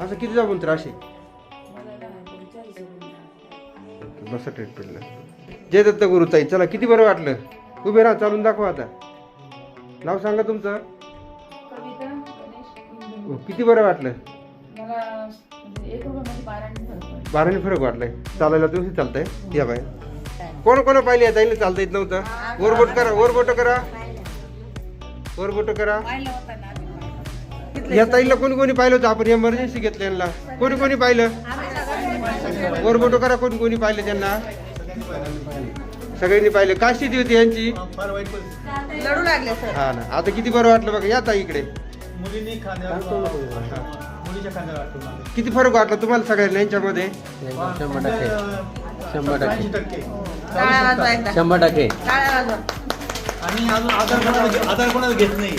असं किती जाऊन त्रास आहे? बसा ट्रीटमेंटला. जय दत्त गुरुताई. चला किती बरं वाटलं? उभे राहा, चालून दाखवा आता. नाव सांगा तुमचं. किती बरं वाटलं? 12 फरक वाटलाय. चालायला तुम्ही चालतंय या बाय. कोण कोण पाहिले या ताईला चालता येत नव्हतं? वरबोट करा, वरबोट करा, वरबोट करा. या ताईला कोणी कोणी पाहिलं होतं? आपण एमर्जन्सी घेतलं यांना. कोणी कोणी पाहिलं? वरबोट करा. कोणी कोणी पाहिलं त्यांना? सगळ्यांनी पाहिलं. काय स्थिती होती यांची? लढू लागले सर. हा ना. आता किती बरं वाटलं बघा. या ताई इकडे. किती फरक वाटला तुम्हाला सगळ्यांना यांच्यामध्ये? 100% आणि अजून आधार कोणाला घेत नाही.